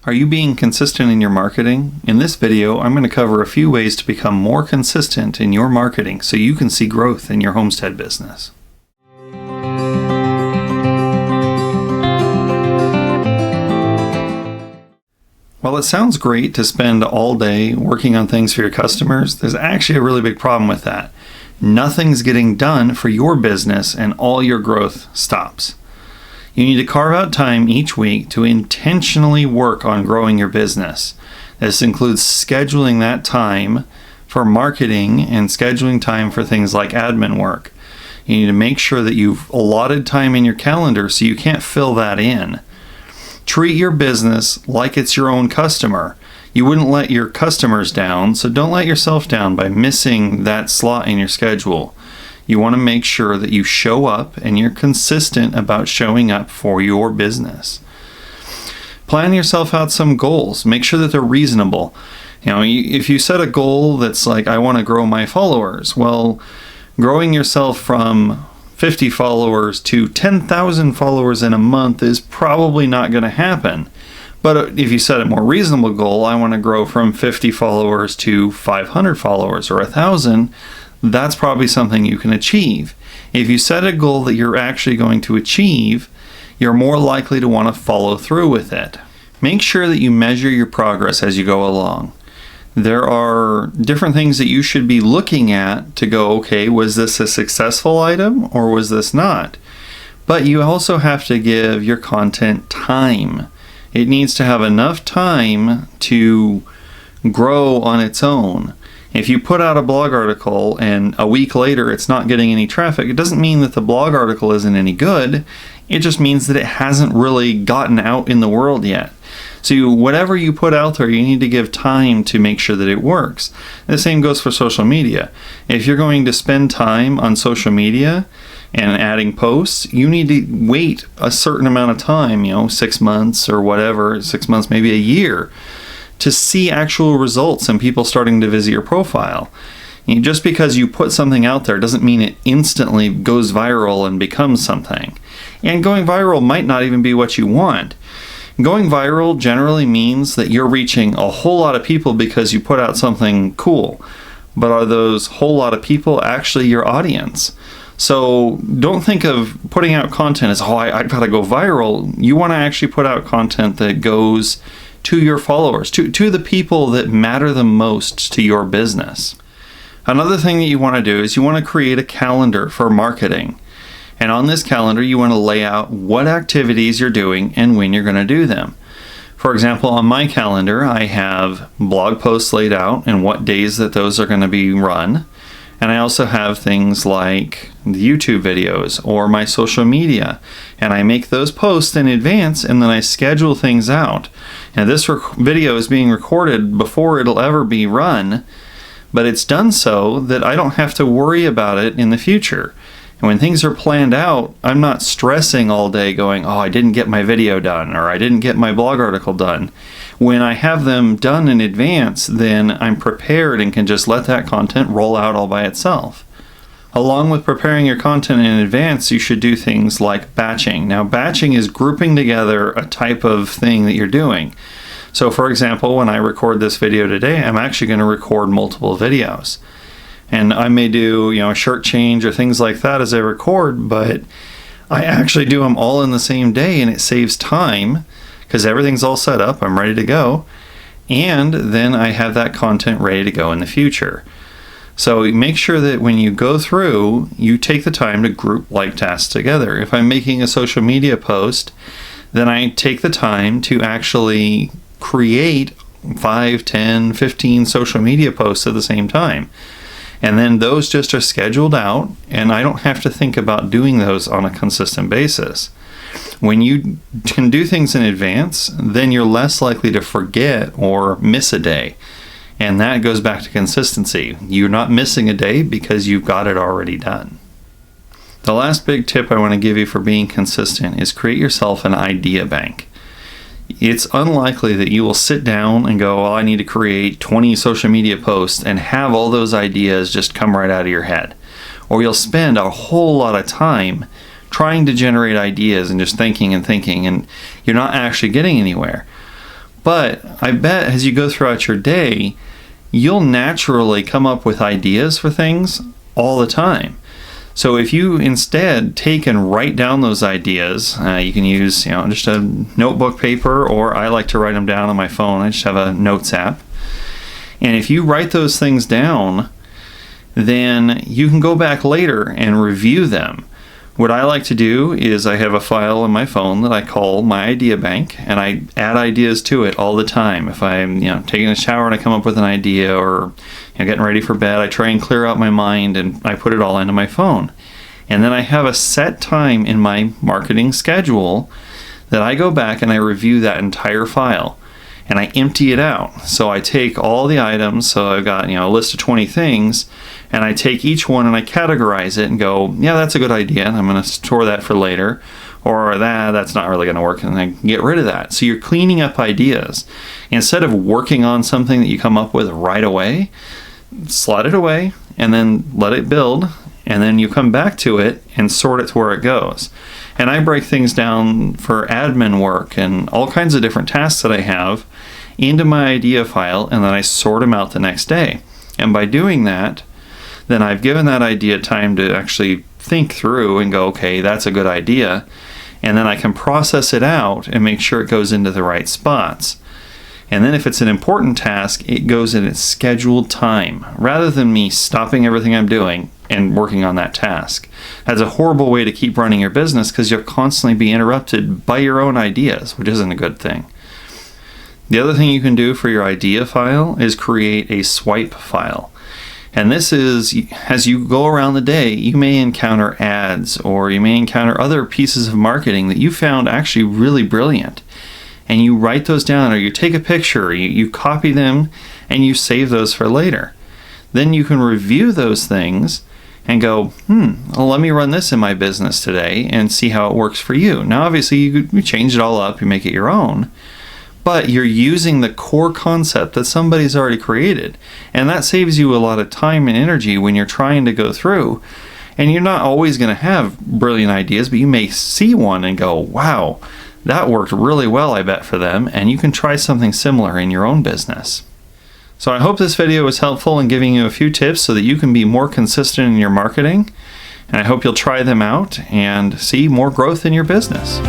Are you being consistent in your marketing? In this video, I'm going to cover a few ways to become more consistent in your marketing so you can see growth in your homestead business. While it sounds great to spend all day working on things for your customers, there's actually a really big problem with that. Nothing's getting done for your business and all your growth stops. You need to carve out time each week to intentionally work on growing your business. This includes scheduling that time for marketing and scheduling time for things like admin work. You need to make sure that you've allotted time in your calendar so you can't fill that in. Treat your business like it's your own customer. You wouldn't let your customers down, so don't let yourself down by missing that slot in your schedule. You want to make sure that you show up and you're consistent about showing up for your business. Plan yourself out some goals. Make sure that they're reasonable. If you set a goal that's like, I want to grow my followers, well, growing yourself from 50 followers to 10,000 followers in a month is probably not going to happen. But if you set a more reasonable goal, I want to grow from 50 followers to 500 followers or 1,000, that's probably something you can achieve. If you set a goal that you're actually going to achieve, you're more likely to want to follow through with it. Make sure that you measure your progress as you go along. There are different things that you should be looking at to go, okay, was this a successful item or was this not? But you also have to give your content time. It needs to have enough time to grow on its own. If you put out a blog article and a week later it's not getting any traffic, it doesn't mean that the blog article isn't any good. It just means that it hasn't really gotten out in the world yet. So whatever you put out there, you need to give time to make sure that it works. The same goes for social media. If you're going to spend time on social media and adding posts, you need to wait a certain amount of time, 6 months or whatever, 6 months, maybe a year, to see actual results and people starting to visit your profile. Just because you put something out there doesn't mean it instantly goes viral and becomes something. And going viral might not even be what you want. Going viral generally means that you're reaching a whole lot of people because you put out something cool. But are those whole lot of people actually your audience? So don't think of putting out content as, I've got to go viral. You want to actually put out content that goes to your followers, to the people that matter the most to your business. Another thing that you want to do is you want to create a calendar for marketing. And on this calendar, you want to lay out what activities you're doing and when you're going to do them. For example, on my calendar, I have blog posts laid out and what days that those are going to be run. And I also have things like the YouTube videos or my social media. And I make those posts in advance and then I schedule things out. Now this video is being recorded before it'll ever be run, but it's done so that I don't have to worry about it in the future. And when things are planned out, I'm not stressing all day going, I didn't get my video done or I didn't get my blog article done. When I have them done in advance, then I'm prepared and can just let that content roll out all by itself. Along with preparing your content in advance, you should do things like batching. Now, batching is grouping together a type of thing that you're doing. So, for example, when I record this video today, I'm actually going to record multiple videos. And I may do, a shirt change or things like that as I record, but I actually do them all in the same day and it saves time because everything's all set up, I'm ready to go, and then I have that content ready to go in the future. So make sure that when you go through, you take the time to group like tasks together. If I'm making a social media post, then I take the time to actually create 5, 10, 15 social media posts at the same time. And then those just are scheduled out, and I don't have to think about doing those on a consistent basis. When you can do things in advance, then you're less likely to forget or miss a day. And that goes back to consistency. You're not missing a day because you've got it already done. The last big tip I want to give you for being consistent is create yourself an idea bank. It's unlikely that you will sit down and go, I need to create 20 social media posts and have all those ideas just come right out of your head. Or you'll spend a whole lot of time trying to generate ideas and just thinking and you're not actually getting anywhere. But I bet as you go throughout your day, you'll naturally come up with ideas for things all the time. So if you instead take and write down those ideas, you can use just a notebook paper, or I like to write them down on my phone. I just have a notes app. And if you write those things down, then you can go back later and review them. What I like to do is I have a file on my phone that I call my idea bank, and I add ideas to it all the time. If I'm taking a shower and I come up with an idea, or getting ready for bed, I try and clear out my mind and I put it all into my phone. And then I have a set time in my marketing schedule that I go back and I review that entire file. And I empty it out. So I take all the items, so I've got a list of 20 things, and I take each one and I categorize it and go, yeah, that's a good idea, and I'm going to store that for later, or that's not really going to work, and I get rid of that. So you're cleaning up ideas. Instead of working on something that you come up with right away, slot it away, and then let it build, and then you come back to it and sort it to where it goes. And I break things down for admin work and all kinds of different tasks that I have into my idea file, and then I sort them out the next day. And by doing that, then I've given that idea time to actually think through and go, okay, that's a good idea. And then I can process it out and make sure it goes into the right spots. And then if it's an important task, it goes in its scheduled time, rather than me stopping everything I'm doing and working on that task. That's a horrible way to keep running your business, because you'll constantly be interrupted by your own ideas, which isn't a good thing. The other thing you can do for your idea file is create a swipe file. And this is, as you go around the day, you may encounter ads, or you may encounter other pieces of marketing that you found actually really brilliant. And you write those down, or you take a picture, you copy them, and you save those for later. Then you can review those things and go, well, let me run this in my business today and see how it works for you. Now, obviously, you change it all up, you make it your own, but you're using the core concept that somebody's already created. And that saves you a lot of time and energy when you're trying to go through. And you're not always going to have brilliant ideas, but you may see one and go, wow, that worked really well, I bet, for them, and you can try something similar in your own business. So I hope this video was helpful in giving you a few tips so that you can be more consistent in your marketing, and I hope you'll try them out and see more growth in your business.